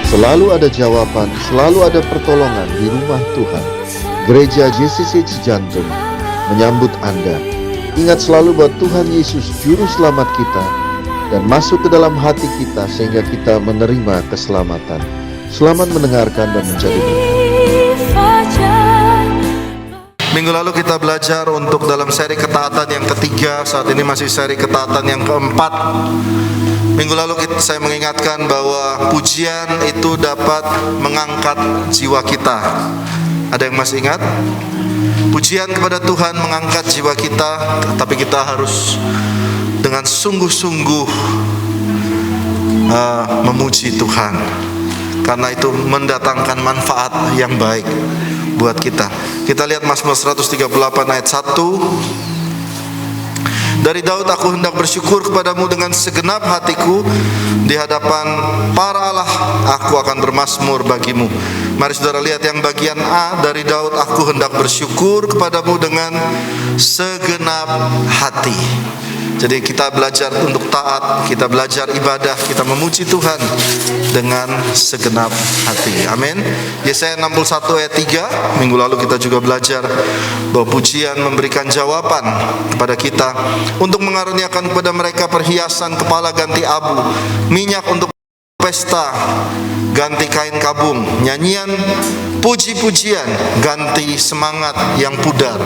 Selalu ada jawaban, selalu ada pertolongan di rumah Tuhan. Gereja JCC Cijantung menyambut Anda. Ingat selalu bahwa Tuhan Yesus Juru Selamat kita dan masuk ke dalam hati kita sehingga kita menerima keselamatan. Selamat mendengarkan dan menjadi berkat. Minggu lalu kita belajar untuk dalam seri ketaatan yang ketiga. Saat ini masih seri ketaatan yang keempat. Minggu lalu saya mengingatkan bahwa pujian itu dapat mengangkat jiwa kita. Ada yang masih ingat? Pujian kepada Tuhan mengangkat jiwa kita, tapi kita harus dengan sungguh-sungguh memuji Tuhan, karena itu mendatangkan manfaat yang baik buat kita. Kita lihat Mazmur 138 ayat 1. Dari Daud, aku hendak bersyukur kepadamu dengan segenap hatiku, di hadapan para Allah aku akan bermazmur bagimu. Mari saudara lihat yang bagian A dari Daud, aku hendak bersyukur kepadamu dengan segenap hati. Jadi kita belajar untuk taat, kita belajar ibadah, kita memuji Tuhan dengan segenap hati. Amin. Yesaya 61 ayat 3. Minggu lalu kita juga belajar bahwa pujian memberikan jawaban kepada kita untuk mengaruniakan kepada mereka perhiasan kepala ganti abu, minyak untuk pesta ganti kain kabung, nyanyian puji-pujian ganti semangat yang pudar.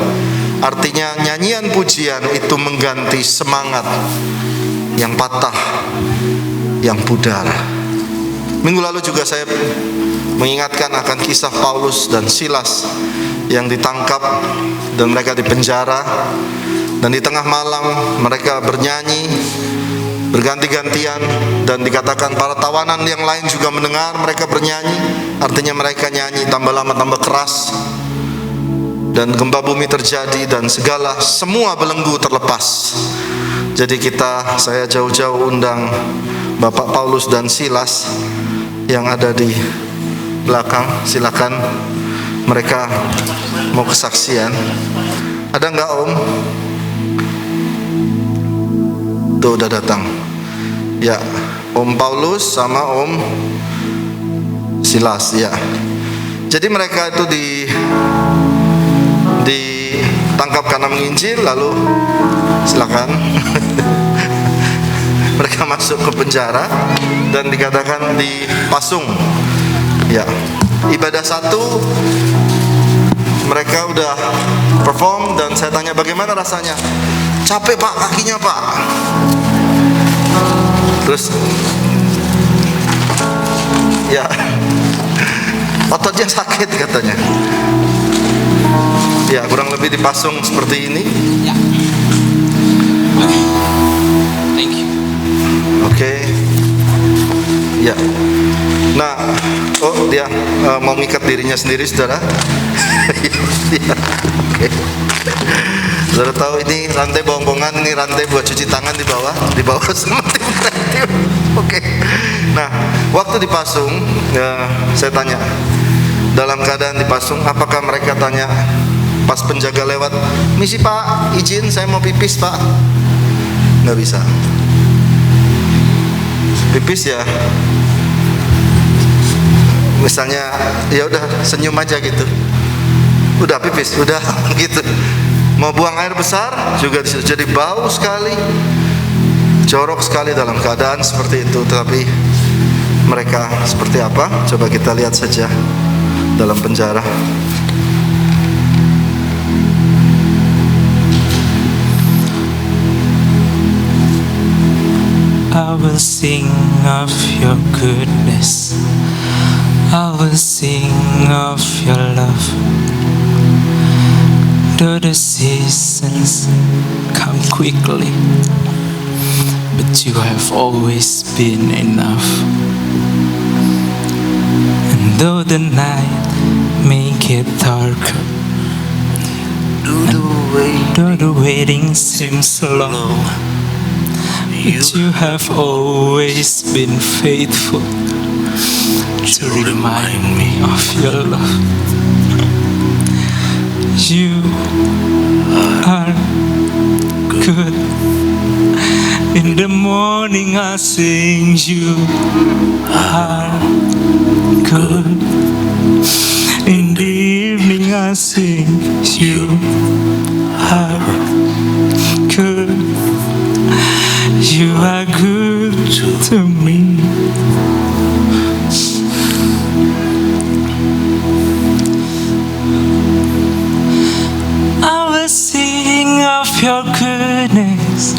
Artinya nyanyian pujian itu mengganti semangat yang patah, yang pudar. Minggu lalu juga saya mengingatkan akan kisah Paulus dan Silas yang ditangkap dan mereka dipenjara, dan di tengah malam mereka bernyanyi berganti-gantian, dan dikatakan para tawanan yang lain juga mendengar mereka bernyanyi. Artinya mereka nyanyi tambah lama tambah keras, dan gempa bumi terjadi dan semua belenggu terlepas. Jadi saya jauh-jauh undang Bapak Paulus dan Silas yang ada di belakang. Silakan, mereka mau kesaksian. Ada nggak Om? Tuh udah datang. Ya, Om Paulus sama Om Silas. Ya. Jadi mereka itu ditangkap karena menginjil, lalu silakan mereka masuk ke penjara dan dikatakan dipasung. Ya, ibadah satu mereka udah perform, dan saya tanya bagaimana rasanya. Capek Pak, kakinya Pak. Terus ya, ototnya sakit katanya. Ya, kurang lebih dipasung seperti ini. Ya. Thank you. Oke. Ya. Nah, dia mau ngikat dirinya sendiri, saudara. Ya. Oke. Saudara tahu ini rantai bohong-bohongan, ini rantai buat cuci tangan di bawah sama tim kreatif. Oke. Nah, waktu dipasung, saya tanya, dalam keadaan dipasung, apakah mereka tanya pas penjaga lewat, misi Pak, izin saya mau pipis Pak? Nggak bisa. Pipis ya, misalnya ya udah senyum aja gitu, udah pipis, udah gitu. Mau buang air besar juga jadi bau sekali, jorok sekali dalam keadaan seperti itu. Tetapi mereka seperti apa? Coba kita lihat saja dalam penjara. I will sing of your goodness, I will sing of your love. Though the seasons come quickly, but you have always been enough. And though the night may get darker, though the waiting seems long, but you have always been faithful to remind me of your love. You are good. In the morning I sing, you are good. In the evening I sing, you are good. You are good to me. I will sing of your goodness,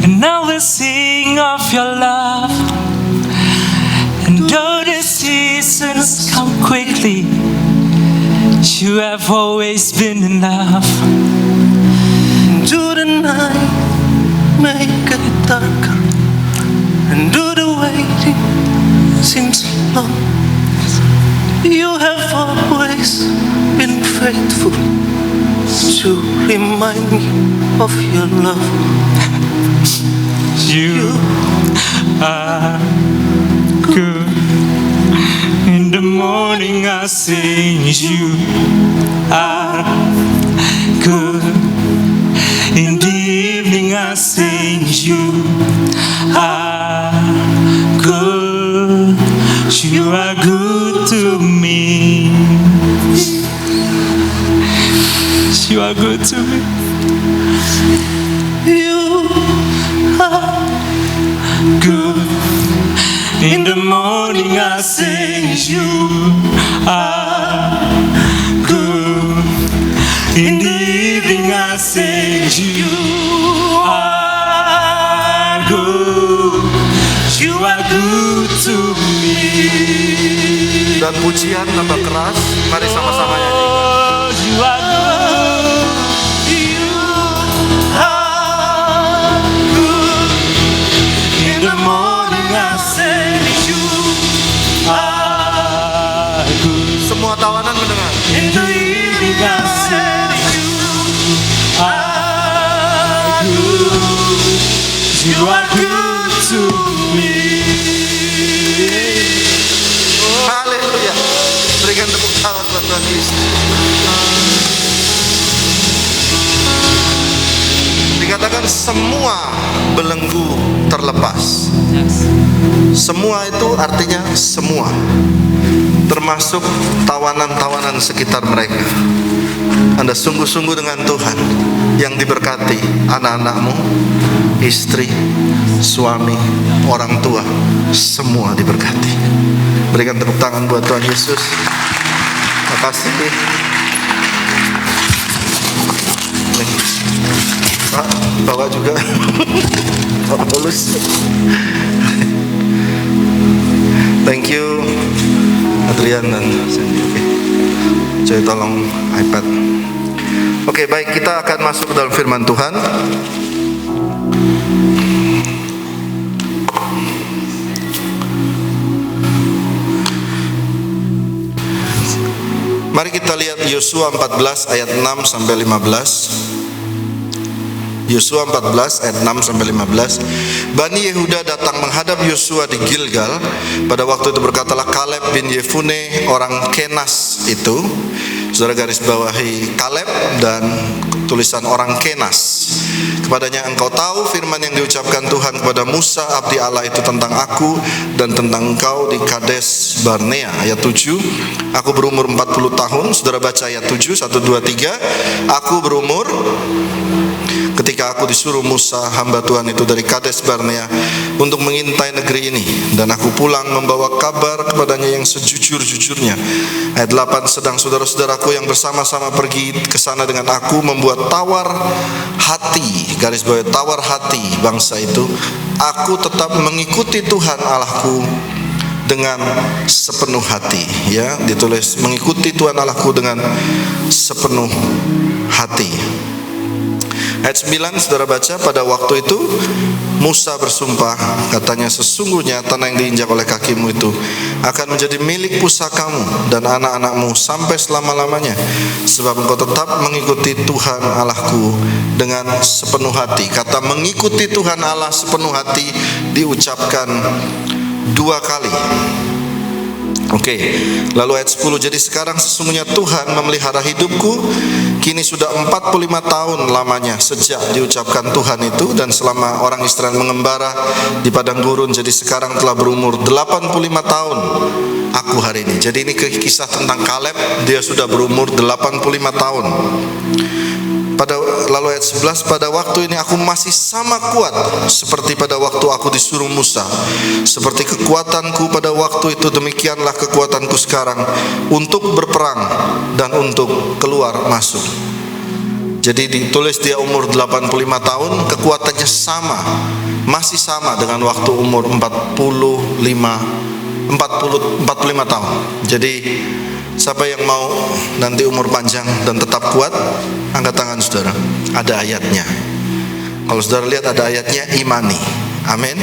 and I will sing of your love. And though the seasons come quickly, you have always been enough. Do the night make it darker, and do the waiting seems long. You have always been faithful to remind me of your love. You are good. In the morning I sing, you are good. In the evening I sing, you are good. You are good to me. You are good to me. You are Good. In the morning I sing, you are good. In the evening I sing, you are good. You are good to me. Dan pujian tambah keras. Mari sama-sama nyanyi. Oh, you are good. You are good. In the morning I say you are good. Semua tawanan mendengar. In the evening I say you are good. You are good to me. Haleluya. Berikan tepuk tangan buat Tuhan Yesus. Dikatakan semua belenggu terlepas. Semua itu artinya semua, termasuk tawanan-tawanan sekitar mereka. Anda sungguh-sungguh dengan Tuhan, yang diberkati anak-anakmu, istri, suami, orang tua, semua diberkati. Berikan tepuk tangan buat Tuhan Yesus. Terima kasih. Pak, bawa juga Pak Paulus. Thank you Adrian dan Sandy. Jadi tolong iPad. Oke, baik, kita akan masuk ke dalam firman Tuhan. Mari kita lihat Yosua 14 ayat 6 sampai 15. Yosua 14 ayat 6 sampai 15. Bani Yehuda datang menghadap Yosua di Gilgal. Pada waktu itu berkatalah Kaleb bin Yefune orang Kenas itu. Saudara garis bawahi Kaleb dan tulisan orang Kenas. Kepadanya, engkau tahu firman yang diucapkan Tuhan kepada Musa abdi Allah itu tentang aku dan tentang engkau di Kades Barnea. Ayat 7. Aku berumur 40 tahun. Saudara baca ayat 7, 1, 2, 3. Aku berumur ketika aku disuruh Musa hamba Tuhan itu dari Kades Barnea untuk mengintai negeri ini, dan aku pulang membawa kabar kepadanya yang sejujur-jujurnya. Ayat 8. Sedang saudara-saudaraku yang bersama-sama pergi ke sana dengan aku membuat tawar hati, garis bawah tawar hati bangsa itu, aku tetap mengikuti Tuhan Allahku dengan sepenuh hati. Ya, ditulis mengikuti Tuhan Allahku dengan sepenuh hati. Ayat 9, saudara baca, pada waktu itu Musa bersumpah, katanya, sesungguhnya tanah yang diinjak oleh kakimu itu akan menjadi milik pusakamu dan anak-anakmu sampai selama-lamanya, sebab engkau tetap mengikuti Tuhan Allahku dengan sepenuh hati. Kata mengikuti Tuhan Allah sepenuh hati diucapkan 2 kali. Oke, lalu ayat 10, jadi sekarang sesungguhnya Tuhan memelihara hidupku, kini sudah 45 tahun lamanya sejak diucapkan Tuhan itu, dan selama orang Israel mengembara di padang gurun, jadi sekarang telah berumur 85 tahun aku hari ini. Jadi ini kisah tentang Kaleb, dia sudah berumur 85 tahun. Lalu ayat 11, pada waktu ini aku masih sama kuat seperti pada waktu aku disuruh Musa. Seperti kekuatanku pada waktu itu, demikianlah kekuatanku sekarang untuk berperang dan untuk keluar masuk. Jadi ditulis dia umur 85 tahun, kekuatannya sama, masih sama dengan waktu umur 45 tahun. Jadi siapa yang mau nanti umur panjang dan tetap kuat, angkat tangan saudara. Ada ayatnya. Kalau saudara lihat ada ayatnya, imani. Amin.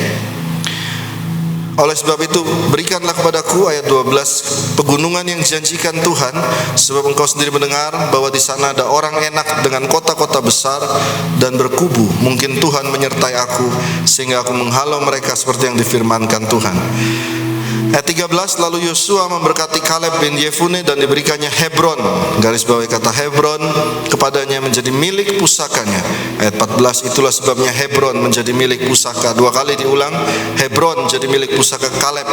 Oleh sebab itu berikanlah kepadaku, ayat 12, pegunungan yang dijanjikan Tuhan, sebab engkau sendiri mendengar bahwa di sana ada orang enak dengan kota-kota besar dan berkubu. Mungkin Tuhan menyertai aku sehingga aku menghalau mereka seperti yang difirmankan Tuhan. Ayat 13, lalu Yosua memberkati Kaleb bin Yefune dan diberikannya Hebron, garis bawahi kata Hebron, kepadanya menjadi milik pusakanya. Ayat 14, itulah sebabnya Hebron menjadi milik pusaka. Dua kali diulang, Hebron jadi milik pusaka Kaleb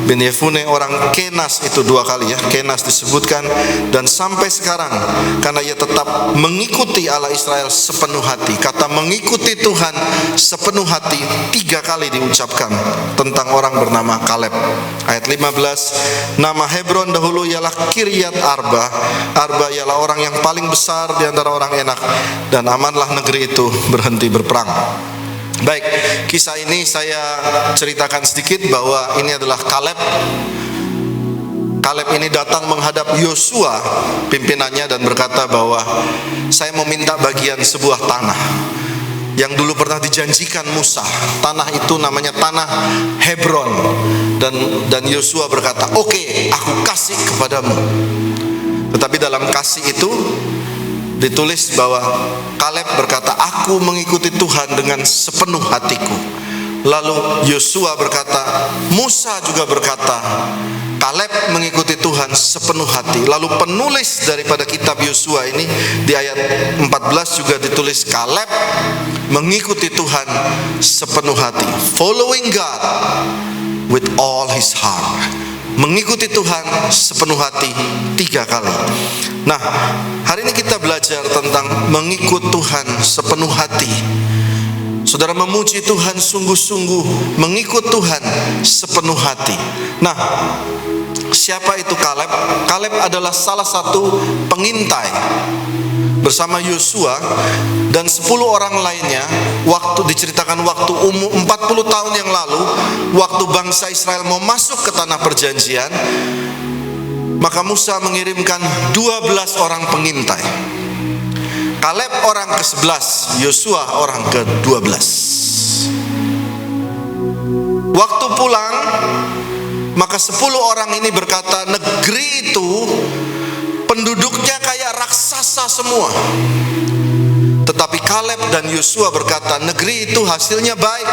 bin Yefune orang Kenas, itu dua kali ya, Kenas disebutkan. Dan sampai sekarang, karena ia tetap mengikuti Allah Israel sepenuh hati. Kata mengikuti Tuhan sepenuh hati 3 kali diucapkan tentang orang bernama Kaleb. Ayat 15, nama Hebron dahulu ialah Kiryat Arba. Arba ialah orang yang paling besar di antara orang enak, dan amanlah negeri itu berhenti berperang. Baik, kisah ini saya ceritakan sedikit bahwa ini adalah Kaleb. Kaleb ini datang menghadap Yosua pimpinannya dan berkata bahwa saya meminta bagian sebuah tanah yang dulu pernah dijanjikan Musa. Tanah itu namanya tanah Hebron. Dan Yosua berkata, oke, aku kasih kepadamu. Tetapi dalam kasih itu ditulis bahwa Kaleb berkata, aku mengikuti Tuhan dengan sepenuh hatiku. Lalu Yosua berkata, Musa juga berkata, Kaleb mengikuti Tuhan sepenuh hati. Lalu penulis daripada kitab Yosua ini di ayat 14 juga ditulis Kaleb mengikuti Tuhan sepenuh hati, following God with all his heart. Mengikuti Tuhan sepenuh hati 3 kali. Nah, hari ini kita belajar tentang mengikut Tuhan sepenuh hati. Saudara memuji Tuhan sungguh-sungguh, mengikut Tuhan sepenuh hati. Nah, siapa itu Kaleb? Kaleb adalah salah satu pengintai bersama Yosua dan 10 orang lainnya. Waktu diceritakan waktu umur 40 tahun yang lalu, waktu bangsa Israel mau masuk ke tanah perjanjian, maka Musa mengirimkan 12 orang pengintai. Kaleb orang ke-11, Yosua orang ke-12. Waktu pulang, maka 10 orang ini berkata, negeri itu penduduknya kayak raksasa semua. Tetapi Kaleb dan Yosua berkata, negeri itu hasilnya baik.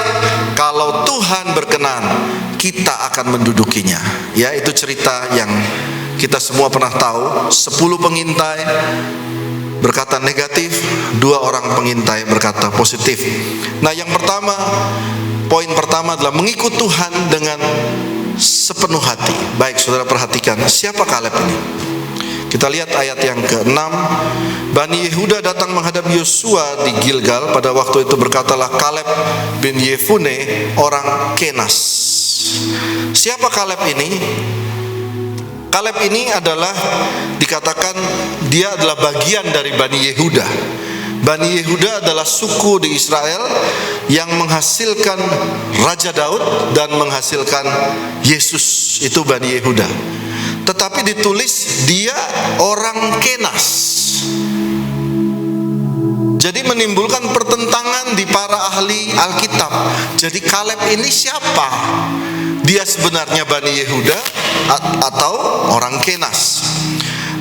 Kalau Tuhan berkenan, kita akan mendudukinya. Ya, itu cerita yang kita semua pernah tahu. 10 pengintai berkata negatif, 2 orang pengintai berkata positif. Nah, yang pertama, poin pertama adalah mengikut Tuhan dengan sepenuh hati. Baik, saudara perhatikan, siapa Kaleb ini? Kita lihat ayat yang ke-6. Bani Yehuda datang menghadap Yosua di Gilgal. Pada waktu itu berkatalah Kaleb bin Yefune orang Kenas. Siapa Kaleb ini? Kaleb ini adalah, dikatakan dia adalah bagian dari Bani Yehuda. Bani Yehuda adalah suku di Israel yang menghasilkan Raja Daud dan menghasilkan Yesus. Itu Bani Yehuda. Tetapi ditulis dia orang Kenas. Jadi menimbulkan pertentangan di para ahli Alkitab. Jadi Kaleb ini siapa? Dia sebenarnya Bani Yehuda atau orang Kenas?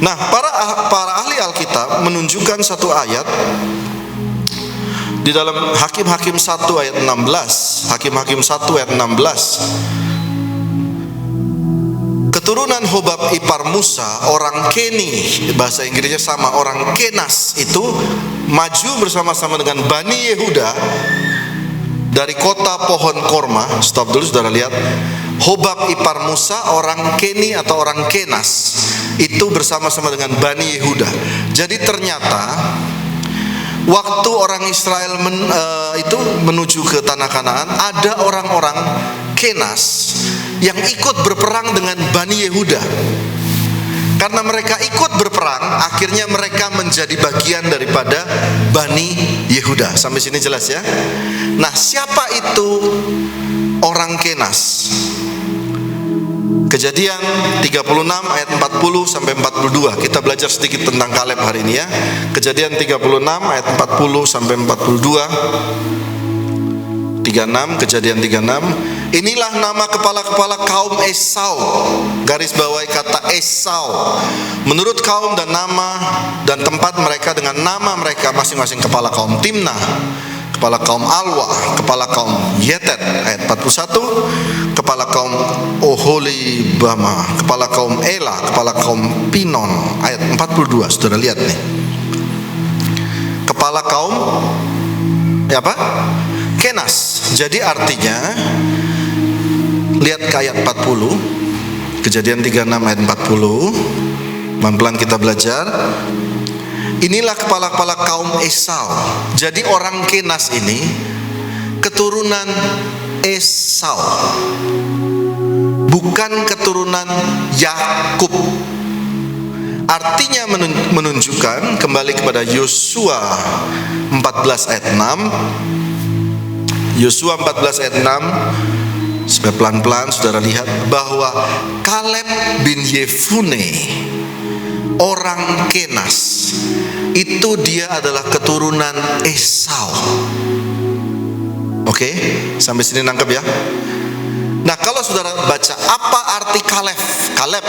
Nah, para ahli Alkitab menunjukkan satu ayat di dalam Hakim-Hakim 1 ayat 16. Hakim-Hakim 1 ayat 16. Keturunan Hobab ipar Musa, orang Keni, bahasa Inggrisnya sama, orang Kenas itu maju bersama-sama dengan Bani Yehuda dari kota pohon korma. Stop dulu saudara, lihat. Hobab ipar Musa, orang Keni atau orang Kenas itu bersama-sama dengan Bani Yehuda. Jadi ternyata waktu orang Israel itu menuju ke tanah Kanaan, ada orang-orang Kenas yang ikut berperang dengan Bani Yehuda. Karena mereka ikut berperang, akhirnya mereka menjadi bagian daripada Bani Yehuda. Sampai sini jelas ya? Nah, siapa itu orang Kenas? Kejadian 36 ayat 40 sampai 42. Kita belajar sedikit tentang Kaleb hari ini ya. Kejadian 36 ayat 40 sampai 42. 36, Kejadian 36. Inilah nama kepala-kepala kaum Esau. Garis bawahi kata Esau. Menurut kaum dan nama dan tempat mereka dengan nama mereka masing-masing. Kepala kaum Timnah, kepala kaum Alwa, kepala kaum Yetet ayat 41, kepala kaum Oholibama, kepala kaum Ela, kepala kaum Pinon ayat 42. Saudara lihat nih. Kepala kaum apa? Kenas. Jadi artinya, lihat ke ayat 40, Kejadian 36 ayat 40. Pelan-pelan kita belajar. Inilah kepala-kepala kaum Esau. Jadi orang Kenas ini keturunan Esau, bukan keturunan Yakub. Artinya menunjukkan, kembali kepada Yosua 14 ayat 6. Yosua 14 ayat 6, supaya pelan-pelan saudara lihat bahwa Kaleb bin Yefune, orang Kenas, itu dia adalah keturunan Esau. Oke, sampai sini nangkep ya. Nah, kalau saudara baca apa arti Kaleb? Kaleb,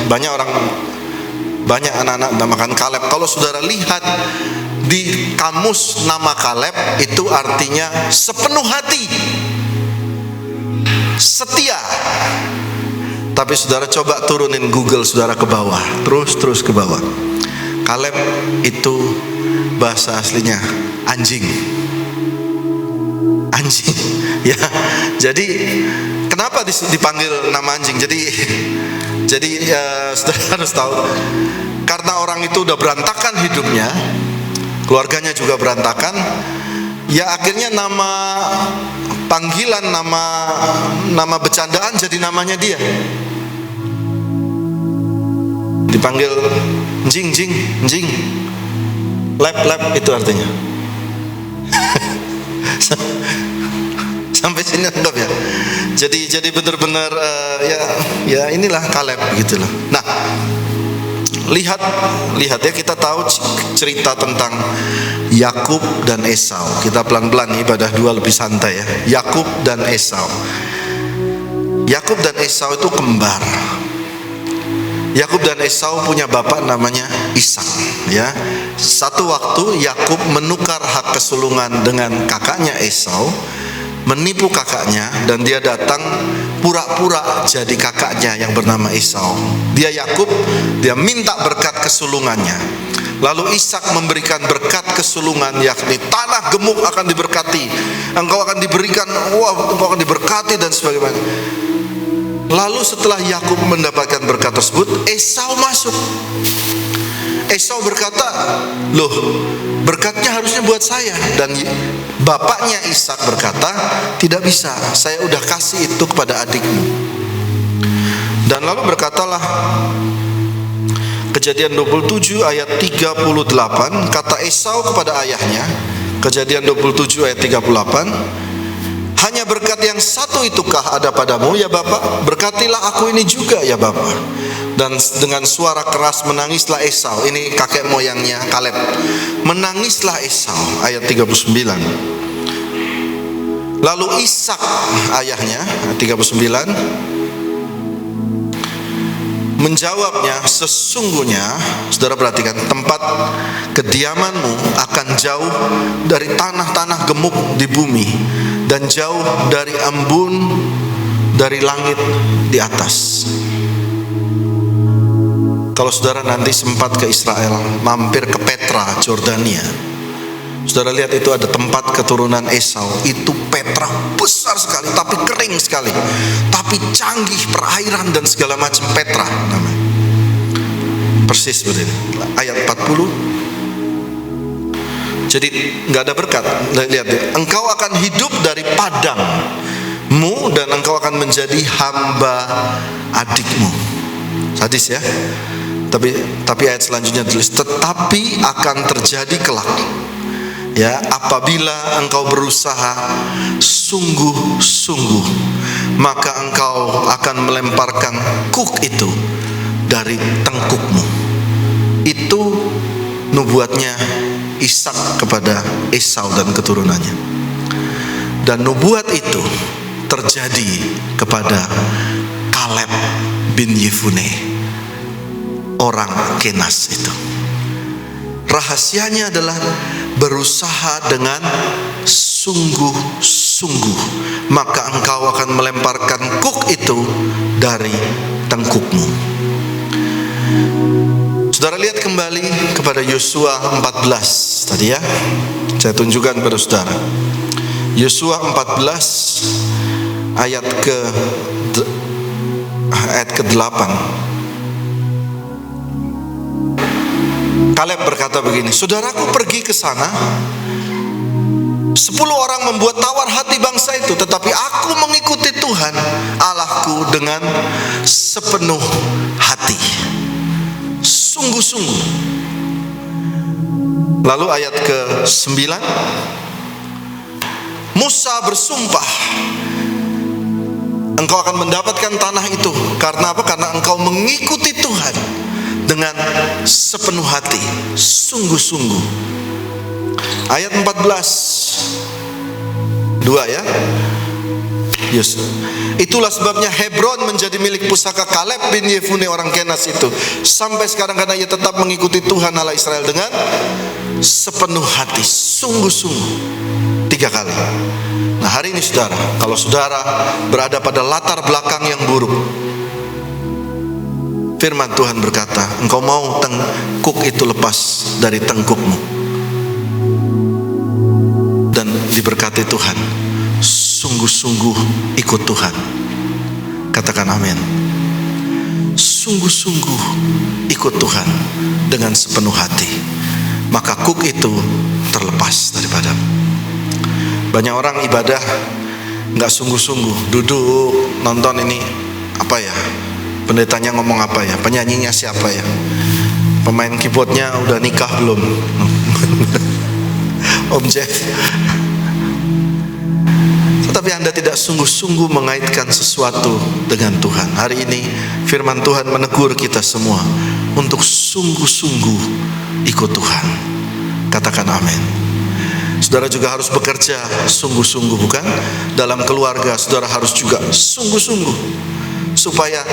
banyak anak-anak namakan Kaleb. Kalau saudara lihat di kamus nama Kaleb, itu artinya sepenuh hati, setia. Tapi saudara coba turunin Google saudara ke bawah, terus ke bawah. Kaleb itu bahasa aslinya anjing. Anjing ya. Jadi kenapa dipanggil nama anjing? Jadi saudara harus tahu, karena orang itu udah berantakan hidupnya, keluarganya juga berantakan, ya akhirnya nama panggilan, nama bercandaan jadi namanya dia. Dipanggil jing, lep itu artinya. Sampai sini anggap ya. Jadi benar-benar ya inilah Kaleb gitu loh. Nah, lihat ya, kita tahu cerita tentang Yakub dan Esau. Kita pelan-pelan, ibadah dua lebih santai ya. Yakub dan Esau. Yakub dan Esau itu kembar. Yakub dan Esau punya bapak namanya Ishak ya. Satu waktu Yakub menukar hak kesulungan dengan kakaknya Esau, menipu kakaknya, dan dia datang pura-pura jadi kakaknya yang bernama Esau. Dia Yakub, dia minta berkat kesulungannya. Lalu Ishak memberikan berkat kesulungan, yakni tanah gemuk akan diberkati, engkau akan diberikan, engkau akan diberkati dan sebagainya. Lalu setelah Yakub mendapatkan berkat tersebut, Esau masuk. Esau berkata, loh, berkatnya harusnya buat saya. Dan bapaknya Ishak berkata, tidak bisa, saya udah kasih itu kepada adikmu. Dan lalu berkatalah, Kejadian 27 ayat 38, kata Esau kepada ayahnya, Kejadian 27 ayat 38, hanya berkat yang satu itukah ada padamu ya Bapak? Berkatilah aku ini juga ya Bapak. Dan dengan suara keras menangislah Esau. Ini kakek moyangnya Kaleb. Menangislah Esau, ayat 39. Lalu Ishak ayahnya, 39, menjawabnya, sesungguhnya, saudara perhatikan, tempat kediamanmu akan jauh dari tanah-tanah gemuk di bumi, dan jauh dari embun dari langit di atas. Kalau saudara nanti sempat ke Israel, mampir ke Petra, Jordania, saudara lihat itu ada tempat keturunan Esau. Itu Petra besar sekali, tapi kering sekali, tapi canggih, perairan dan segala macam. Petra namanya. Persis seperti ini. Ayat 40. Jadi nggak ada berkat. Lihat deh, engkau akan hidup dari padangmu dan engkau akan menjadi hamba adikmu. Sadis ya. Tapi ayat selanjutnya tulis, tetapi akan terjadi kelak, ya, apabila engkau berusaha sungguh-sungguh, maka engkau akan melemparkan kuk itu dari tengkukmu. Itu nubuatnya Ishak kepada Esau dan keturunannya. Dan nubuat itu terjadi kepada Kaleb bin Yefune, orang Kenas itu. Rahasianya adalah berusaha dengan sungguh-sungguh, maka engkau akan melemparkan kuk itu dari tengkukmu. Saudara lihat kembali kepada Yosua 14 tadi ya. Saya tunjukkan kepada saudara. Yosua 14 ayat ke-8. Kaleb berkata begini, saudaraku pergi ke sana, 10 orang membuat tawar hati bangsa itu, tetapi aku mengikuti Tuhan Allahku dengan sepenuh hati, sungguh-sungguh. Lalu ayat ke-9, Musa bersumpah, engkau akan mendapatkan tanah itu. Karena apa? Karena engkau mengikuti Tuhan dengan sepenuh hati, sungguh-sungguh. Ayat 14 2 ya. Yes. Itulah sebabnya Hebron menjadi milik pusaka Kaleb bin Yefune orang Kenas itu sampai sekarang, karena ia tetap mengikuti Tuhan Allah Israel dengan sepenuh hati, sungguh-sungguh. 3 kali. Nah, hari ini saudara, kalau saudara berada pada latar belakang yang buruk, firman Tuhan berkata, engkau mau tengkuk itu lepas dari tengkukmu dan diberkati Tuhan, sungguh-sungguh ikut Tuhan. Katakan amin. Sungguh-sungguh ikut Tuhan dengan sepenuh hati, maka kuk itu terlepas daripadamu. Banyak orang ibadah nggak sungguh-sungguh, duduk nonton ini apa ya, pendetanya ngomong apa ya, penyanyinya siapa ya, pemain keyboardnya udah nikah belum, Om Jeff. Tetapi Anda tidak sungguh-sungguh mengaitkan sesuatu dengan Tuhan. Hari ini firman Tuhan menegur kita semua untuk sungguh-sungguh ikut Tuhan. Katakan amin. Saudara juga harus bekerja sungguh-sungguh, bukan? Dalam keluarga saudara harus juga sungguh-sungguh supaya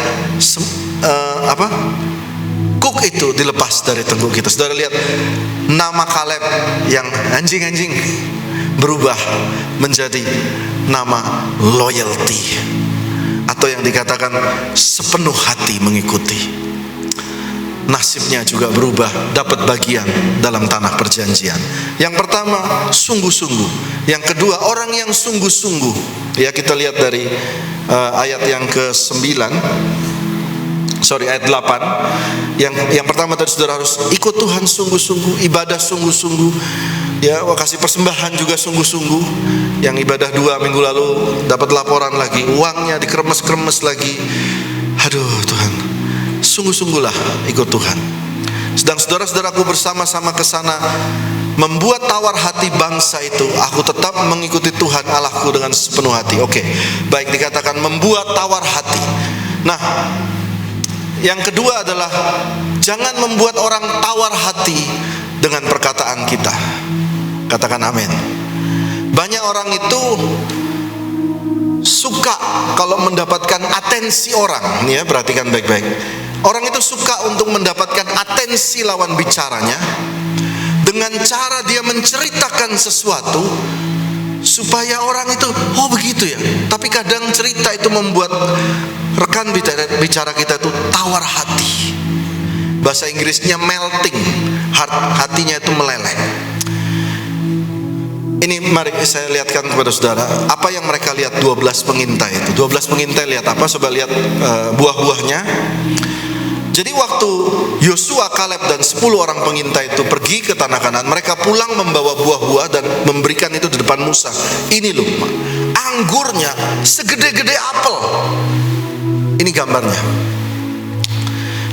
kuk itu dilepas dari tengkuk kita. Saudara lihat nama Kaleb yang anjing-anjing berubah menjadi nama loyalty, atau yang dikatakan sepenuh hati mengikuti. Nasibnya juga berubah, dapat bagian dalam tanah perjanjian. Yang pertama sungguh-sungguh, yang kedua orang yang sungguh-sungguh. Ya, kita lihat dari ayat yang ke-9, ayat 8. Yang pertama tadi saudara harus ikut Tuhan sungguh-sungguh, ibadah sungguh-sungguh. Ya, kasih persembahan juga sungguh-sungguh. Yang ibadah 2 minggu lalu dapat laporan lagi, uangnya dikremes-kremes lagi. Aduh Tuhan, sungguh-sungguhlah ikut Tuhan. Sedang saudara-saudaraku bersama-sama ke sana membuat tawar hati bangsa itu, aku tetap mengikuti Tuhan Allahku dengan sepenuh hati. Oke, baik, dikatakan membuat tawar hati. Nah, yang kedua adalah jangan membuat orang tawar hati dengan perkataan kita. Katakan amin. Banyak orang itu suka kalau mendapatkan atensi orang. Nih ya, perhatikan baik-baik. Orang itu suka untuk mendapatkan atensi lawan bicaranya dengan cara dia menceritakan sesuatu supaya orang itu, oh begitu ya. Tapi kadang cerita itu membuat rekan bicara kita itu tawar hati. Bahasa Inggrisnya melting, hatinya itu meleleh. Ini mari saya lihatkan kepada saudara apa yang mereka lihat 12 pengintai itu. 12 pengintai lihat apa? Coba lihat buah-buahnya. Jadi waktu Yosua, Kaleb dan 10 orang pengintai itu pergi ke tanah Kanaan, mereka pulang membawa buah-buah dan memberikan itu di depan Musa. Ini loh, anggurnya segede-gede apel. Ini gambarnya.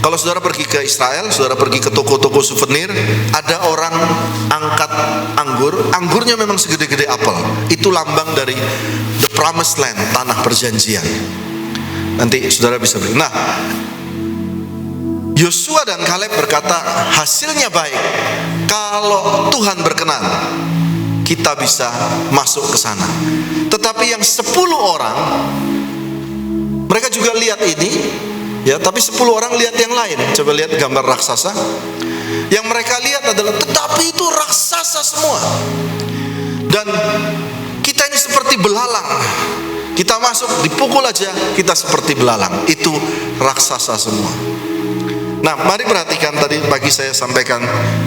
Kalau saudara pergi ke Israel, saudara pergi ke toko-toko souvenir, ada orang angkat anggurnya memang segede-gede apel. Itu lambang dari the promised land, tanah perjanjian. Nanti saudara bisa beli. Nah, Yosua dan Kaleb berkata, hasilnya baik. Kalau Tuhan berkenan, kita bisa masuk ke sana. Tetapi yang 10 orang, mereka juga lihat ini, ya, tapi 10 orang lihat yang lain. Coba lihat gambar raksasa. Yang mereka lihat adalah, tetapi itu raksasa semua. Dan kita ini seperti belalang. Kita masuk, dipukul aja, kita seperti belalang. Itu raksasa semua. Nah, mari perhatikan tadi pagi saya sampaikan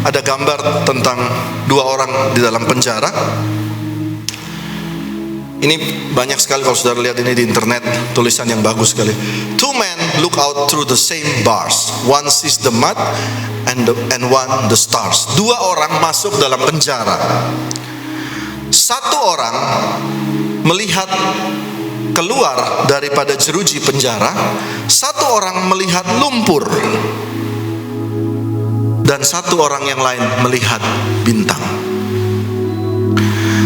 ada gambar tentang 2 orang di dalam penjara. Ini banyak sekali kalau saudara lihat ini di internet, tulisan yang bagus sekali. 2 men look out through the same bars. One sees the mud and one the stars. 2 orang masuk dalam penjara. 1 orang melihat keluar daripada jeruji penjara, 1 orang melihat lumpur, dan 1 orang yang lain melihat bintang.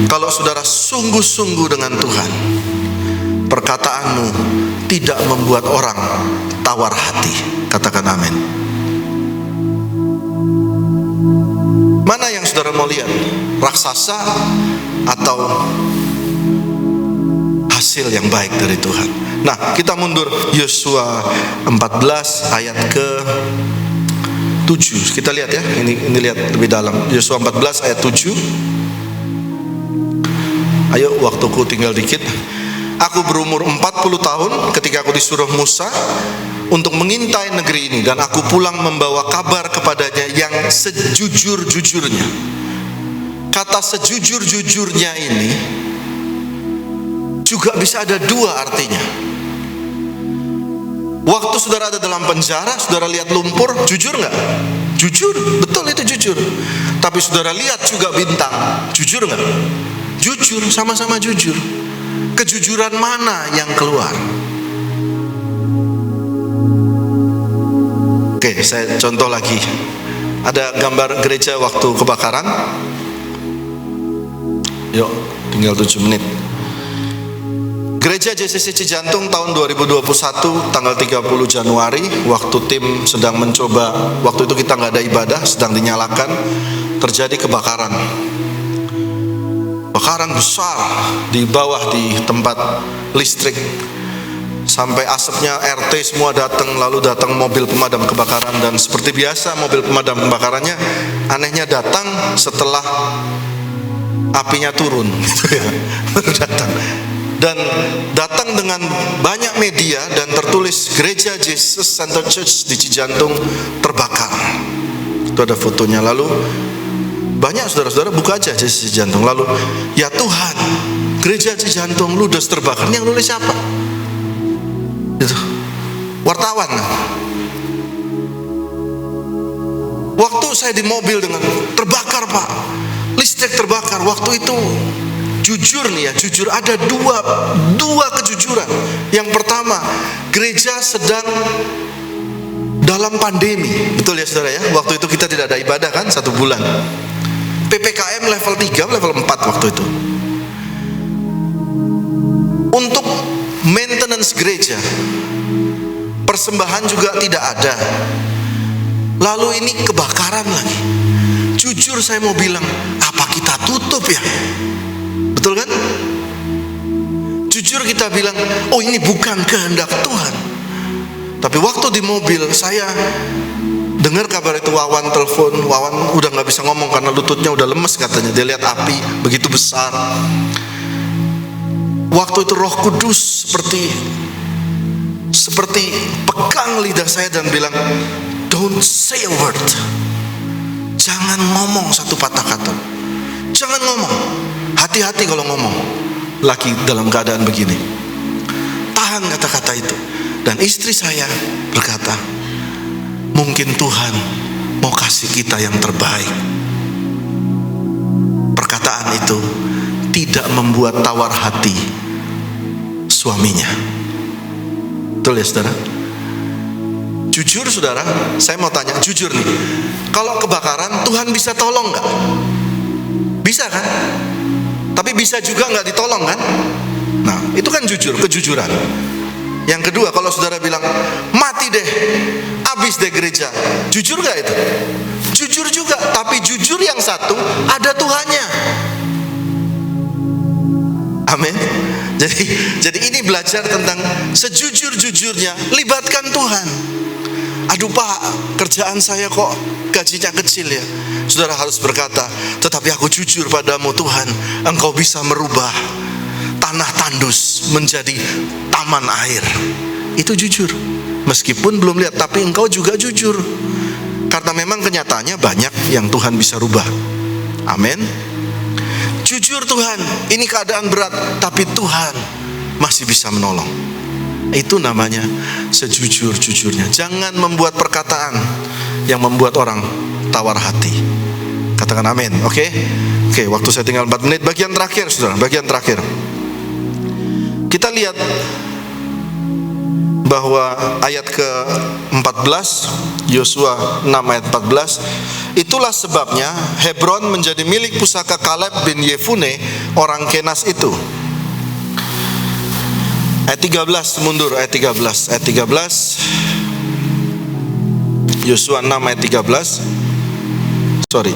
Kalau saudara sungguh-sungguh dengan Tuhan, perkataanmu tidak membuat orang tawar hati. Katakan amin. Mana yang saudara mau lihat? Raksasa atau hasil yang baik dari Tuhan? Nah, kita mundur Yosua 14 ayat ke 7. Kita lihat ya, ini lihat lebih dalam. Yosua 14 ayat 7. Ayo, waktuku tinggal dikit. Aku berumur 40 tahun ketika aku disuruh Musa untuk mengintai negeri ini, dan aku pulang membawa kabar kepadanya yang sejujur-jujurnya. Kata sejujur-jujurnya ini juga bisa ada 2 artinya. Waktu saudara ada dalam penjara, saudara lihat lumpur, jujur nggak? Jujur, betul, itu jujur. Tapi saudara lihat juga bintang, jujur nggak? Jujur, sama-sama jujur. Kejujuran mana yang keluar? Oke, saya contoh lagi. Ada gambar gereja waktu kebakaran. Yuk, tinggal 7 menit. Gereja JCC Cijantung tahun 2021 tanggal 30 Januari, waktu tim sedang mencoba, waktu itu kita nggak ada ibadah, sedang dinyalakan, terjadi kebakaran. Kebakaran besar di bawah di tempat listrik, sampai asapnya RT semua datang, lalu datang mobil pemadam kebakaran, dan seperti biasa mobil pemadam kebakarannya anehnya datang setelah apinya turun, gitu ya, baru datang. Dan datang dengan banyak media dan tertulis Gereja Jesus Center Church di Cijantung terbakar. Itu ada fotonya. Lalu banyak saudara-saudara buka aja Jesus Cijantung. Lalu, ya Tuhan, Gereja Cijantung ludes terbakar. Ini yang nulis siapa? Itu wartawan. Waktu saya di mobil dengan terbakar Pak, listrik terbakar. Waktu itu jujur nih ya, jujur ada dua kejujuran. Yang pertama, gereja sedang dalam pandemi, betul ya saudara ya. Waktu itu kita tidak ada ibadah kan, 1 bulan. PPKM level 3, level 4 waktu itu. Untuk maintenance gereja, persembahan juga tidak ada. Lalu ini kebakaran lagi. Jujur saya mau bilang, apa kita tutup ya? Betul kan? Jujur kita bilang, oh ini bukan kehendak Tuhan. Tapi waktu di mobil saya dengar kabar itu, Wawan telepon. Wawan udah gak bisa ngomong karena lututnya udah lemes katanya. Dia lihat api begitu besar. Waktu itu Roh Kudus seperti pegang lidah saya dan bilang, Don't say a word. Jangan ngomong satu patah kata. Jangan ngomong. Hati-hati kalau ngomong. Lagi dalam keadaan begini. Tahan kata-kata itu. Dan istri saya berkata, mungkin Tuhan mau kasih kita yang terbaik. Perkataan itu tidak membuat tawar hati suaminya. Betul ya saudara? Jujur saudara, saya mau tanya jujur nih, kalau kebakaran Tuhan bisa tolong gak? Bisa kan? Tapi bisa juga gak ditolong kan? Nah itu kan jujur, kejujuran. Yang kedua, kalau saudara bilang mati deh, habis deh gereja, jujur gak itu? Jujur juga, tapi jujur yang satu ada Tuhannya. Amin. Jadi ini belajar tentang sejujur-jujurnya libatkan Tuhan. Aduh Pak, kerjaan saya kok gajinya kecil ya. Saudara harus berkata, tetapi aku jujur padamu Tuhan, Engkau bisa merubah tanah tandus menjadi taman air. Itu jujur. Meskipun belum lihat, tapi engkau juga jujur. Karena memang kenyataannya banyak yang Tuhan bisa rubah. Amin. Jujur Tuhan, ini keadaan berat, tapi Tuhan masih bisa menolong. Itu namanya sejujur-jujurnya. Jangan membuat perkataan yang membuat orang tawar hati. Katakan amin. Oke, waktu saya tinggal 4 menit. Bagian terakhir saudara, bagian terakhir. Kita lihat bahwa ayat ke-14, Yosua 6 ayat 14, itulah sebabnya Hebron menjadi milik pusaka Kaleb bin Yefune orang Kenas itu. Ayat 13, mundur ayat 13. Ayat 13 Yosua 6 ayat 13. Sorry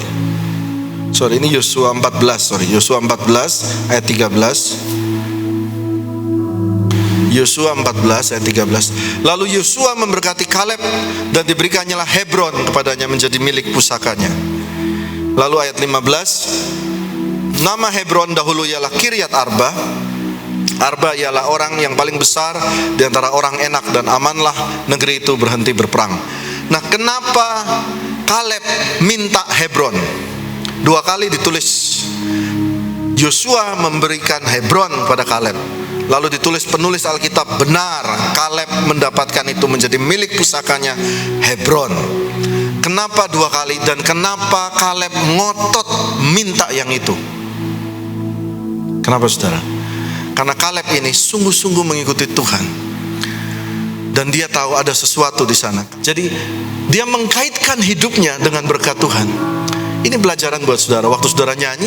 ini Yosua 14. Yosua 14 ayat 13. Yosua 14 ayat 13. Lalu Yosua memberkati Kaleb dan diberikannya lah Hebron kepadanya menjadi milik pusakanya. Lalu ayat 15, nama Hebron dahulu ialah Kiryat Arba. Arba ialah orang yang paling besar di antara orang Enak, dan amanlah negeri itu berhenti berperang. Nah, kenapa Kaleb minta Hebron? 2 kali ditulis Yosua memberikan Hebron kepada Kaleb. Lalu ditulis penulis Alkitab, benar Kaleb mendapatkan itu menjadi milik pusakanya Hebron. Kenapa 2 kali, dan kenapa Kaleb ngotot minta yang itu? Kenapa saudara? Karena Kaleb ini sungguh-sungguh mengikuti Tuhan, dan dia tahu ada sesuatu di sana. Jadi dia mengkaitkan hidupnya dengan berkat Tuhan. Ini pelajaran buat saudara. Waktu saudara nyanyi,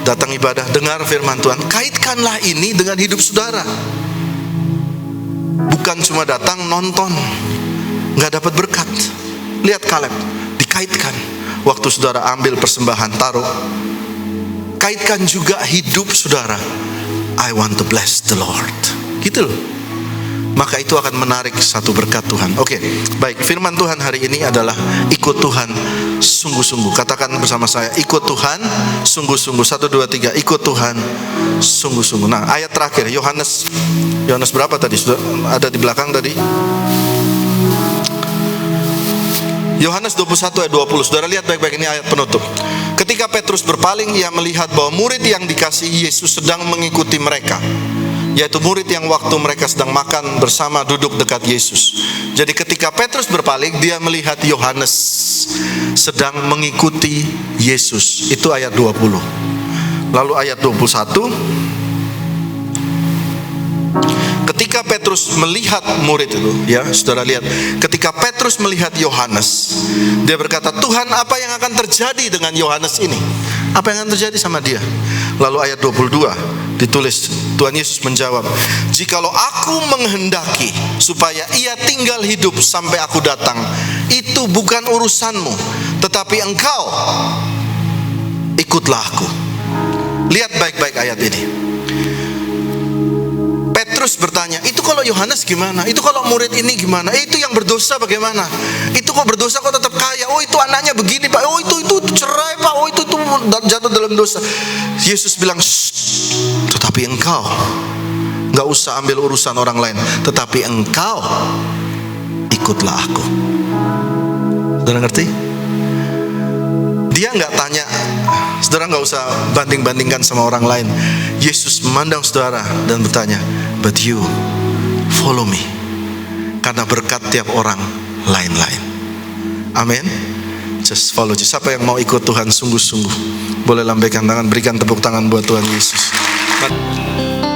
datang ibadah, dengar firman Tuhan, kaitkanlah ini dengan hidup saudara. Bukan cuma datang nonton, gak dapat berkat. Lihat Kaleb, dikaitkan. Waktu saudara ambil persembahan, taruh, kaitkan juga hidup saudara. I want to bless the Lord. Gitu loh. Maka itu akan menarik satu berkat Tuhan. Oke, baik. Firman Tuhan hari ini adalah ikut Tuhan sungguh-sungguh. Katakan bersama saya, ikut Tuhan sungguh-sungguh. 1, 2, 3, ikut Tuhan sungguh-sungguh. Nah, ayat terakhir Yohanes berapa tadi? Sudah ada di belakang tadi. Yohanes 21 ayat 20. Saudara lihat baik-baik, ini ayat penutup. Ketika Petrus berpaling, ia melihat bahwa murid yang dikasihi Yesus sedang mengikuti mereka, yaitu murid yang waktu mereka sedang makan bersama duduk dekat Yesus. Jadi ketika Petrus berpaling, dia melihat Yohanes sedang mengikuti Yesus. Itu ayat 20. Lalu ayat 21, ketika Petrus melihat murid itu, ya saudara lihat, ketika Petrus melihat Yohanes, dia berkata, Tuhan, apa yang akan terjadi dengan Yohanes ini? Apa yang akan terjadi sama dia? Lalu ayat 22 ditulis, Tuhan Yesus menjawab, jikalau aku menghendaki supaya ia tinggal hidup sampai aku datang, itu bukan urusanmu, tetapi engkau ikutlah aku. Lihat baik-baik ayat ini. Petrus bertanya, itu kalau Yohanes gimana? Itu kalau murid ini gimana? Itu yang berdosa bagaimana? Itu kok berdosa kok tetap kaya? Oh, itu anaknya begini Pak. Oh, itu cerai Pak. Oh, itu jatuh dalam dosa. Yesus bilang, tetapi engkau gak usah ambil urusan orang lain, tetapi engkau ikutlah aku. Saudara ngerti? Dia nggak tanya, saudara nggak usah banding-bandingkan sama orang lain. Yesus memandang saudara dan bertanya, but you follow me. Karena berkat tiap orang lain-lain. Amin. Just follow Jesus. Siapa yang mau ikut Tuhan sungguh-sungguh, boleh lambaikan tangan, berikan tepuk tangan buat Tuhan Yesus.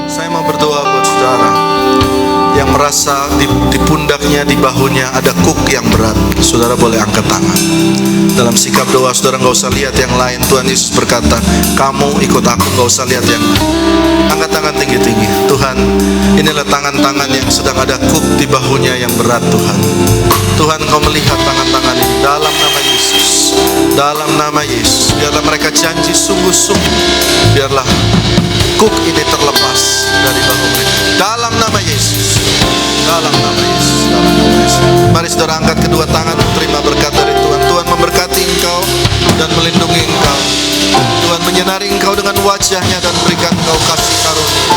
Saya mau berdoa buat saudara yang merasa di pundaknya, di bahunya ada kuk yang berat. Saudara boleh angkat tangan. Dalam sikap doa saudara nggak usah lihat yang lain. Tuhan Yesus berkata, kamu ikut aku, nggak usah lihat yang lain. Angkat tangan tinggi-tinggi. Tuhan, inilah tangan-tangan yang sedang ada kuk di bahunya yang berat. Tuhan, Tuhan Engkau melihat tangan-tangan ini. Dalam nama Yesus, dalam nama Yesus, biarlah mereka janji sungguh-sungguh, biarlah kuk ini terlepas dari bahu mereka. Dalam nama Yesus, dalam nama Yesus, dalam nama Yesus. Mari saudara angkat kedua tangan, terima berkat dari Tuhan. Tuhan memberkati engkau dan melindungi engkau. Tuhan menyinari engkau dengan wajahnya dan berikan engkau kasih karunia.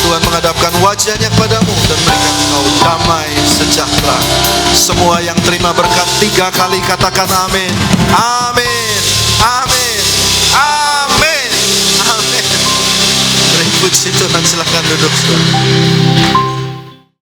Tuhan menghadapkan wajahnya kepadamu dan berikan engkau damai sejahtera. Semua yang terima berkat 3 kali katakan amin. Amin. Amin. Amin. Amin. Puji Tuhan, silakan duduk.